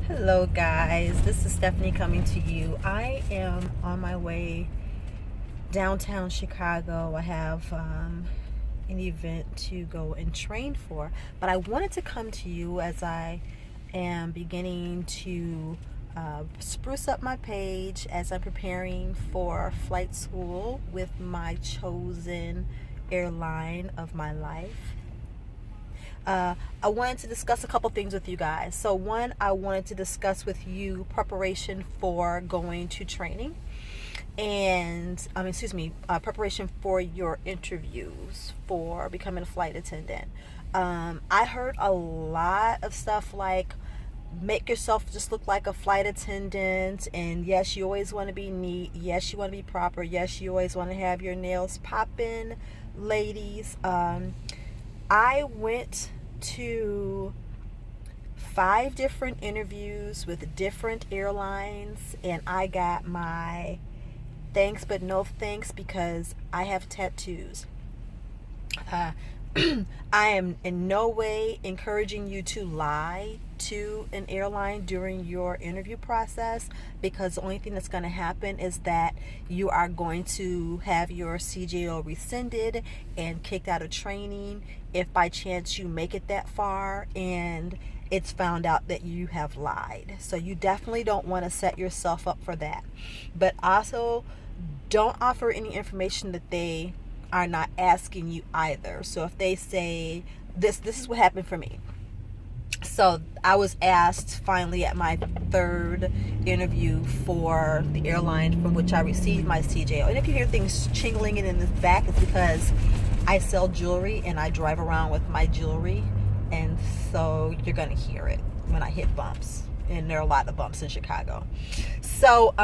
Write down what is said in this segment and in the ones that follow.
Hello guys, this is Stephanie coming to you. I am on my way downtown Chicago. I have an event to go and train for, but I wanted to come to you as I am beginning to spruce up my page as I'm preparing for flight school with my chosen airline of my life. I wanted to discuss a couple things with you guys. So one, I wanted to discuss with you preparation for going to training and preparation for your interviews for becoming a flight attendant. I heard a lot of stuff like make yourself just look like a flight attendant, and yes, you always want to be neat, yes, you want to be proper, yes, you always want to have your nails popping, ladies. I went to 5 different interviews with different airlines, and I got my thanks but no thanks because I have tattoos. I am in no way encouraging you to lie to an airline during your interview process, because the only thing that's going to happen is that you are going to have your CJO rescinded and kicked out of training if by chance you make it that far and it's found out that you have lied. So you definitely don't want to set yourself up for that. But also, don't offer any information that they are not asking you either. So if they say this is what happened for me. So I was asked finally at my 3rd interview for the airline from which I received my CJO. And if you hear things chingling in the back, it's because I sell jewelry and I drive around with my jewelry, and so you're gonna hear it when I hit bumps, and there are a lot of bumps in Chicago. So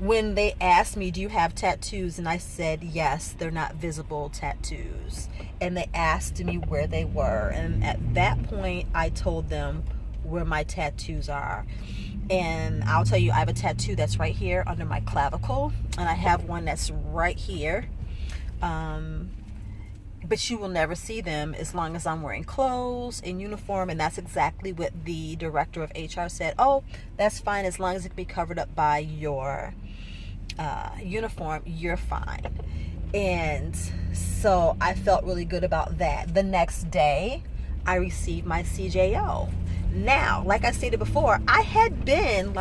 when they asked me, do you have tattoos? And I said, yes, they're not visible tattoos. And they asked me where they were. And at that point, I told them where my tattoos are. And I'll tell you, I have a tattoo that's right here under my clavicle. And I have one that's right here. But you will never see them as long as I'm wearing clothes and uniform. And that's exactly what the director of HR said. Oh, that's fine as long as it can be covered up by your uniform, you're fine. And so I felt really good about that. The next day, I received my CJO. Now, like I stated before, I had been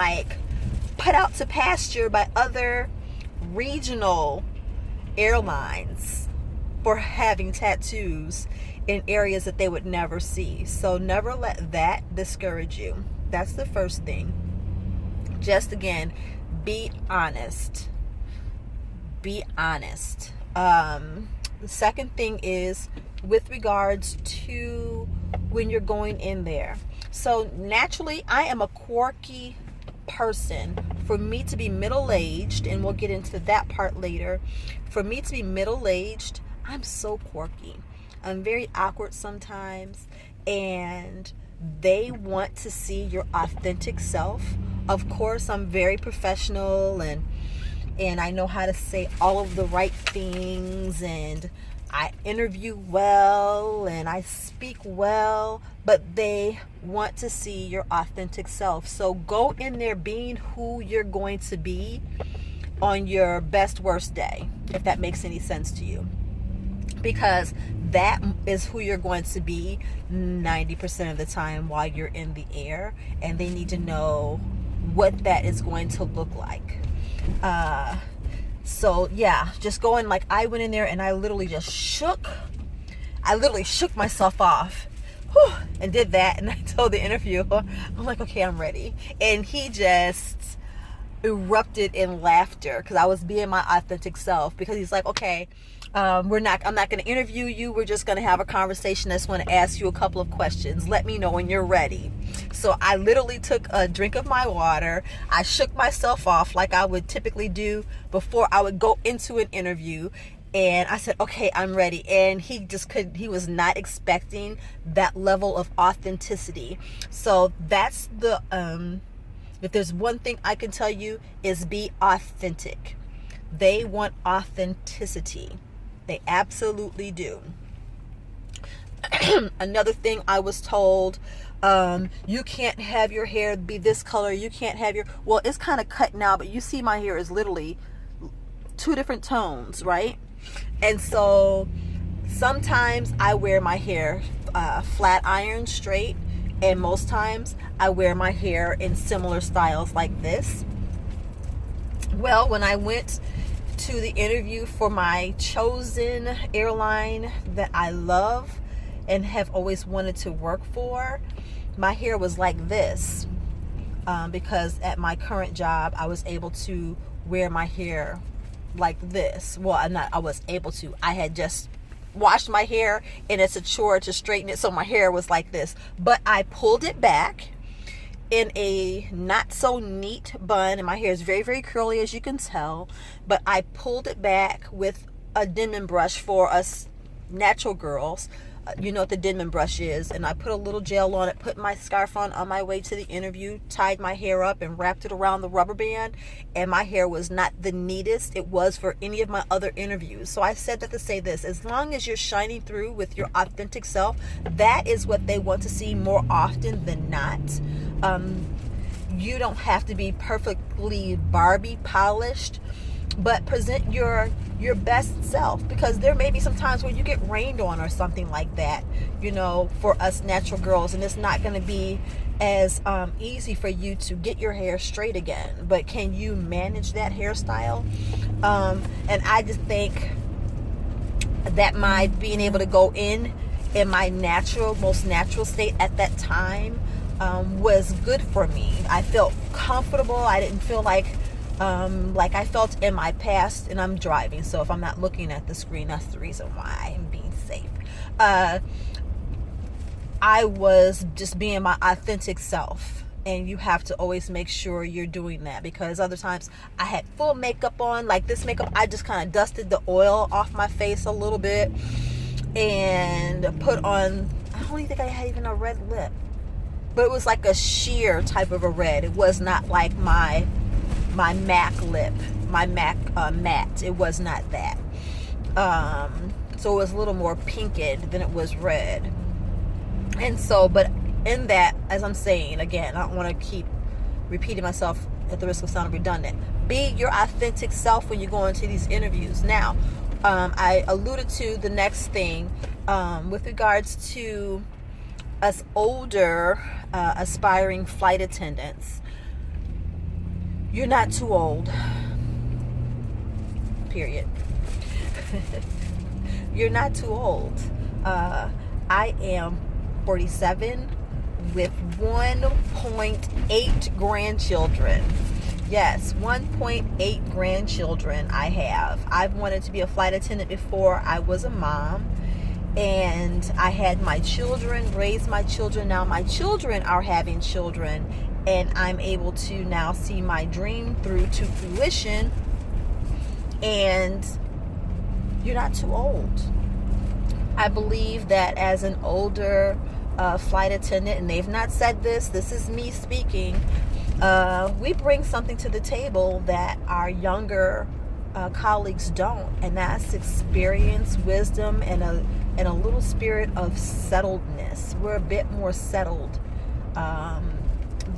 put out to pasture by other regional airlines for having tattoos in areas that they would never see. So never let that discourage you. That's the first thing. Just again, be honest. Be honest. The second thing is with regards to when you're going in there. So naturally, I am a quirky person. For me to be middle-aged, and we'll get into that part later, for me to be middle-aged, I'm so quirky. I'm very awkward sometimes, and they want to see your authentic self. Of course, I'm very professional, and I know how to say all of the right things, and I interview well, and I speak well, but they want to see your authentic self. So go in there being who you're going to be on your best, worst day, if that makes any sense to you. Because that is who you're going to be 90% of the time while you're in the air, and they need to know what that is going to look like. So yeah, just going I went in there and I literally just shook myself off. Whew, and did that, and I told the interviewer, I'm like, okay, I'm ready. And he just erupted in laughter because I was being my authentic self, because he's like, okay, I'm not going to interview you. We're just going to have a conversation. I just want to ask you a couple of questions. Let me know when you're ready. So I literally took a drink of my water. I shook myself off like I would typically do before I would go into an interview. And I said, okay, I'm ready. And he was not expecting that level of authenticity. So that's if there's one thing I can tell you, is be authentic. They want authenticity. They absolutely do. Another thing I was told, you can't have your hair be this color. You can't have your, well, it's kind of cut now, but you see my hair is literally 2 different tones, right? And so sometimes I wear my hair flat iron straight, and most times I wear my hair in similar styles like this. Well, when I went to the interview for my chosen airline that I love and have always wanted to work for, my hair was like this, because at my current job I was able to wear my hair like this. Well, I was able to. I had just washed my hair, and it's a chore to straighten it, so my hair was like this. But I pulled it back in a not so neat bun, and my hair is very, very curly, as you can tell. But I pulled it back with a Denman brush for us natural girls. You know what the Denman brush is. And I put a little gel on it, put my scarf on my way to the interview, tied my hair up and wrapped it around the rubber band. And my hair was not the neatest it was for any of my other interviews. So I said that to say this: as long as you're shining through with your authentic self, that is what they want to see more often than not. You don't have to be perfectly Barbie polished, but present your best self, because there may be some times where you get rained on or something like that, you know, for us natural girls, and it's not going to be as easy for you to get your hair straight again. But can you manage that hairstyle? And I just think that my being able to go in my most natural state at that time was good for me. I felt comfortable. I didn't feel like I felt in my past. And I'm driving, so if I'm not looking at the screen, that's the reason why I'm being safe. I was just being my authentic self, and you have to always make sure you're doing that, because other times I had full makeup on, like this makeup. I just kind of dusted the oil off my face a little bit and put on, I don't even think I had even a red lip, but it was like a sheer type of a red. It was not like my MAC lip, my MAC matte. It was not that. So it was a little more pinked than it was red. And so, but in that, as I'm saying again, I don't want to keep repeating myself at the risk of sounding redundant. Be your authentic self when you go into these interviews. Now, I alluded to the next thing with regards to us older aspiring flight attendants. You're not too old. Period. You're not too old. I am 47 with 1.8 grandchildren. Yes, 1.8 grandchildren I have. I've wanted to be a flight attendant before I was a mom. And I had my children, raised my children. Now my children are having children, and I'm able to now see my dream through to fruition. And you're not too old. I believe that as an older flight attendant, and they've not said this is me speaking, we bring something to the table that our younger colleagues don't, and that's experience, wisdom, and a little spirit of settledness. We're a bit more settled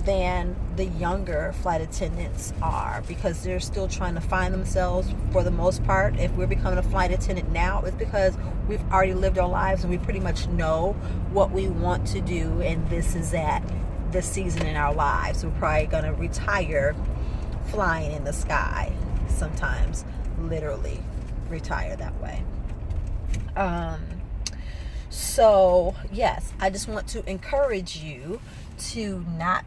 than the younger flight attendants are, because they're still trying to find themselves for the most part. If we're becoming a flight attendant now, it's because we've already lived our lives and we pretty much know what we want to do, and this is at this season in our lives. We're probably going to retire flying in the sky, sometimes literally retire that way. So yes, I just want to encourage you to not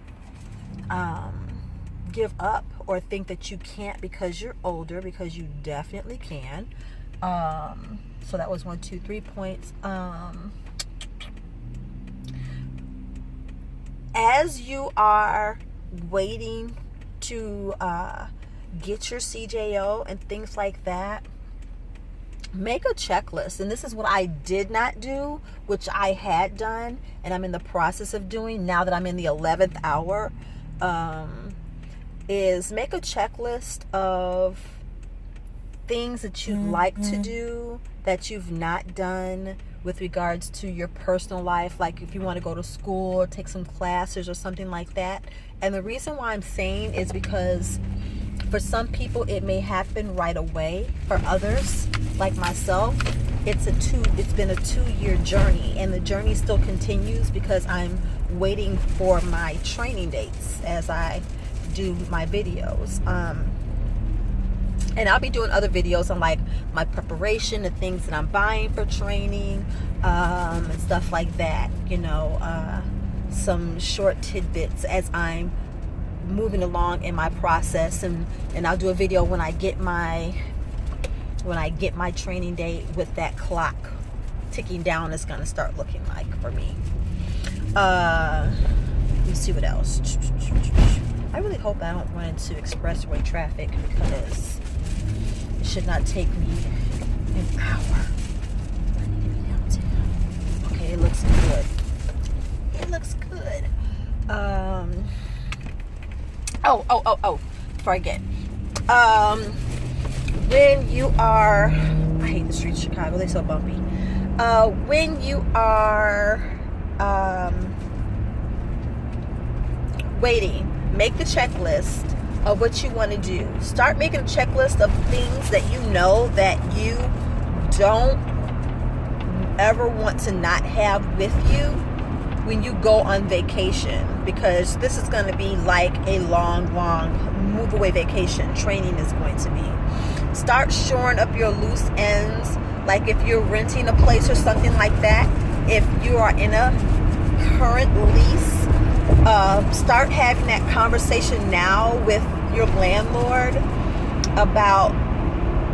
give up or think that you can't because you're older, because you definitely can. So that was 1, 2, 3 points. As you are waiting to get your CJO and things like that, make a checklist. And this is what I did not do, which I had done, and I'm in the process of doing now that I'm in the 11th hour, is make a checklist of things that you'd like to do that you've not done with regards to your personal life, like if you want to go to school or take some classes or something like that. And the reason why I'm saying is because for some people it may happen right away. For others, like myself, it's been a 2-year journey, and the journey still continues because I'm waiting for my training dates as I do my videos. And I'll be doing other videos on like my preparation, the things that I'm buying for training, and stuff like that, you know, some short tidbits as I'm moving along in my process. And I'll do a video when I get my training date, with that clock ticking down is going to start looking like for me. Let me see what else. I really hope I don't run into expressway traffic, because it should not take me an hour. I need to be downtown. Okay, it looks good. It looks good. Oh, before I get. When you are, I hate the streets of Chicago, they're so bumpy. When you are waiting, make the checklist of what you want to do. Start making a checklist of things that you know that you don't ever want to not have with you when you go on vacation, because this is going to be like a long move away vacation. Training is going to be. Start shoring up your loose ends, like if you're renting a place or something like that. If you are in a current lease, start having that conversation now with your landlord about,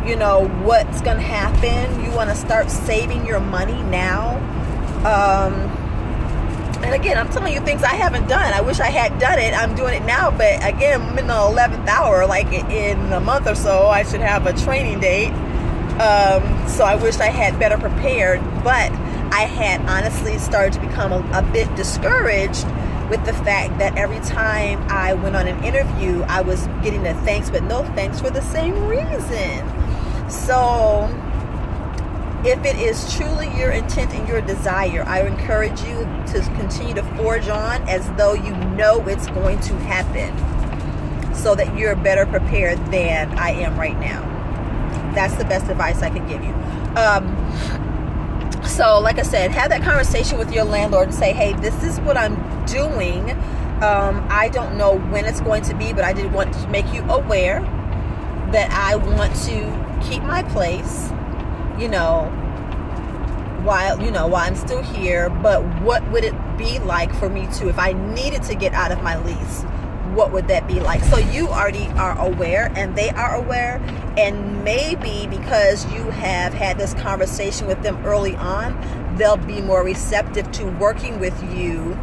you know, what's going to happen. You want to start saving your money now. And again, I'm telling you things I haven't done. I wish I had done it. I'm doing it now, but again, I'm in the 11th hour. Like in a month or so, I should have a training date. So I wish I had better prepared, but I had honestly started to become a bit discouraged with the fact that every time I went on an interview, I was getting a thanks, but no thanks for the same reason. So if it is truly your intent and your desire, I encourage you to continue to forge on as though you know it's going to happen, so that you're better prepared than I am right now. That's the best advice I can give you. So like I said, have that conversation with your landlord and say, hey, this is what I'm doing. I don't know when it's going to be, but I did want to make you aware that I want to keep my place, while I'm still here. But what would it be like for me to, if I needed to get out of my lease, what would that be like? So you already are aware, and they are aware, and maybe because you have had this conversation with them early on, they'll be more receptive to working with you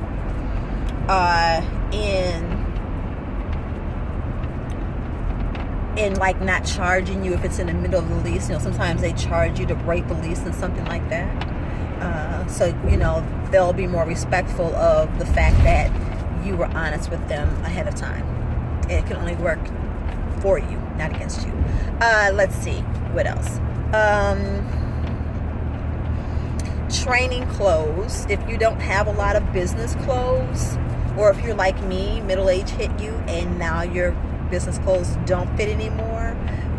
in like not charging you if it's in the middle of the lease. Sometimes they charge you to break the lease and something like that. So they'll be more respectful of the fact that you were honest with them ahead of time. It can only work for you, not against you. Let's see what else. Training clothes. If you don't have a lot of business clothes, or if you're like me, middle age hit you and now your business clothes don't fit anymore,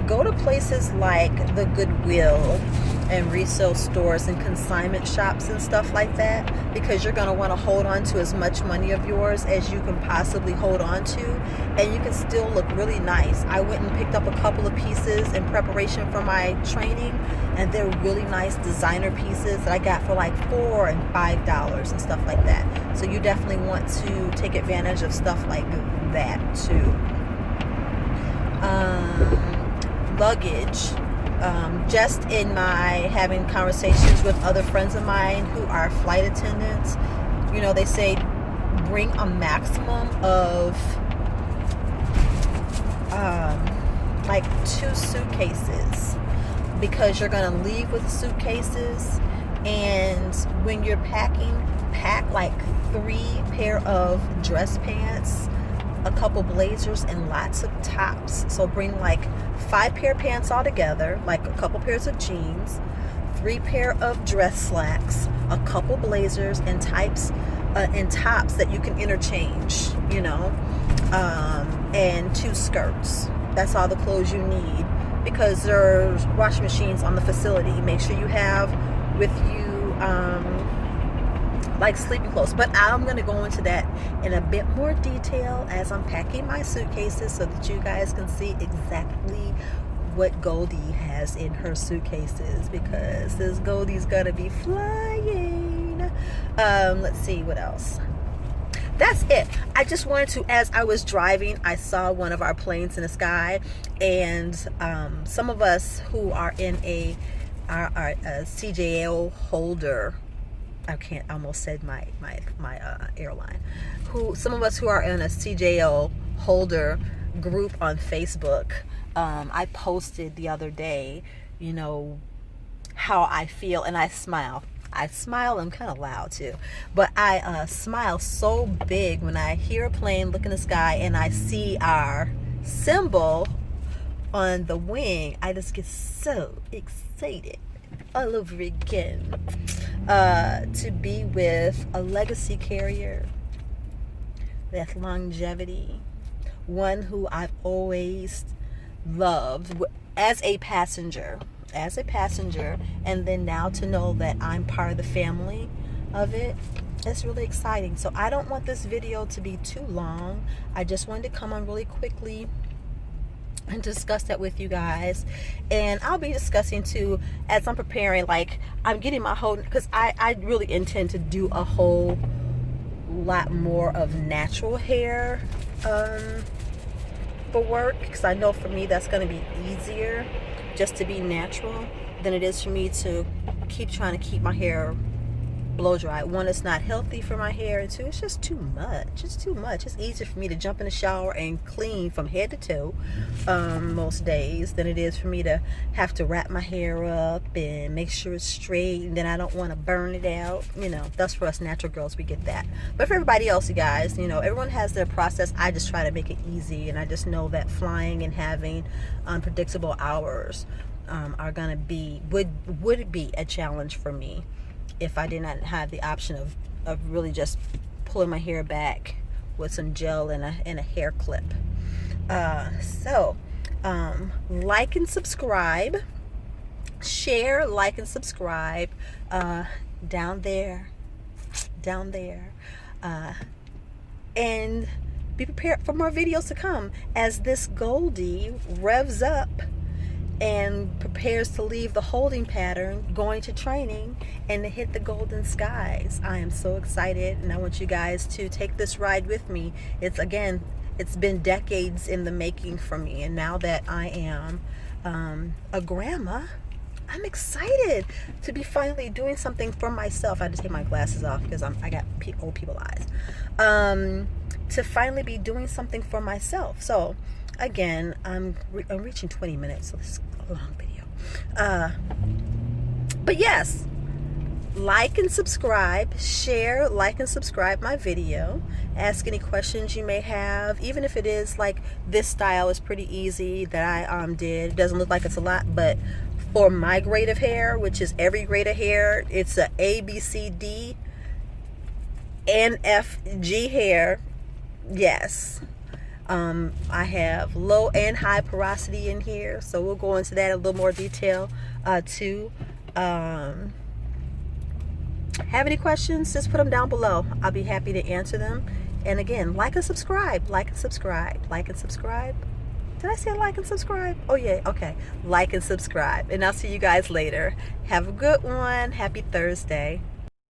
go to places like the Goodwill and resale stores and consignment shops and stuff like that, because you're going to want to hold on to as much money of yours as you can possibly hold on to, and you can still look really nice. I went and picked up a couple of pieces in preparation for my training, and they're really nice designer pieces that I got for like $4 and $5 and stuff like that. So you definitely want to take advantage of stuff like that too. Luggage. Just in my having conversations with other friends of mine who are flight attendants, they say bring a maximum of like 2 suitcases, because you're going to leave with suitcases, and when you're packing, pack like 3 pair of dress pants, a couple blazers, and lots of tops. So bring like 5 pair of pants all together, like a couple pairs of jeans, 3 pair of dress slacks, a couple blazers, and tops that you can interchange, you know, and 2 skirts. That's all the clothes you need, because there's washing machines on the facility. Make sure you have with you like sleeping clothes. But I'm going to go into that in a bit more detail as I'm packing my suitcases, so that you guys can see exactly what Goldie has in her suitcases, because this Goldie's gonna be flying. Let's see what else. That's it. I just wanted to, as I was driving, I saw one of our planes in the sky, and some of us who are in a CJO holder, I almost said my airline, some of us who are in a CJO holder group on Facebook, I posted the other day, you know, how I feel, and I smile. I'm kind of loud too, but I smile so big when I hear a plane, look in the sky, and I see our symbol on the wing. I just get so excited all over again, to be with a legacy carrier that's longevity, one who I've always loved as a passenger, and then now to know that I'm part of the family of it, it's really exciting. So I don't want this video to be too long. I just wanted to come on really quickly and discuss that with you guys. And I'll be discussing too, as I'm preparing, like I'm getting my whole, because I really intend to do a whole lot more of natural hair for work, because I know for me that's going to be easier just to be natural than it is for me to keep trying to keep my hair blow dry. One, it's not healthy for my hair, and 2, it's just too much. It's easier for me to jump in the shower and clean from head to toe most days than it is for me to have to wrap my hair up and make sure it's straight, and then I don't want to burn it out. You know, that's for us natural girls, we get that. But for everybody else, you guys, you know, everyone has their process. I just try to make it easy, and I just know that flying and having unpredictable hours are gonna be, would be a challenge for me if I did not have the option of really just pulling my hair back with some gel and a hair clip. So like and subscribe, share, like and subscribe down there, and be prepared for more videos to come as this Goldie revs up and prepares to leave the holding pattern, going to training, and to hit the golden skies. I am so excited, and I want you guys to take this ride with me. It's been decades in the making for me, and now that I am a grandma, I'm excited to be finally doing something for myself. I had to take my glasses off because I got old people eyes. To finally be doing something for myself. So again, I'm reaching 20 minutes, so this is a long video. But yes, like and subscribe, share, like and subscribe my video. Ask any questions you may have, even if it is like this style is pretty easy that I did. It doesn't look like it's a lot, but for my grade of hair, which is every grade of hair, it's a A, B, C, D, and F, G hair. Yes. I have low and high porosity in here, so we'll go into that in a little more detail too. Have any questions, just put them down below. I'll be happy to answer them. And again, like and subscribe, like and subscribe, like and subscribe. Did I say like and subscribe? Oh yeah, okay. Like and subscribe. And I'll see you guys later. Have a good one. Happy Thursday.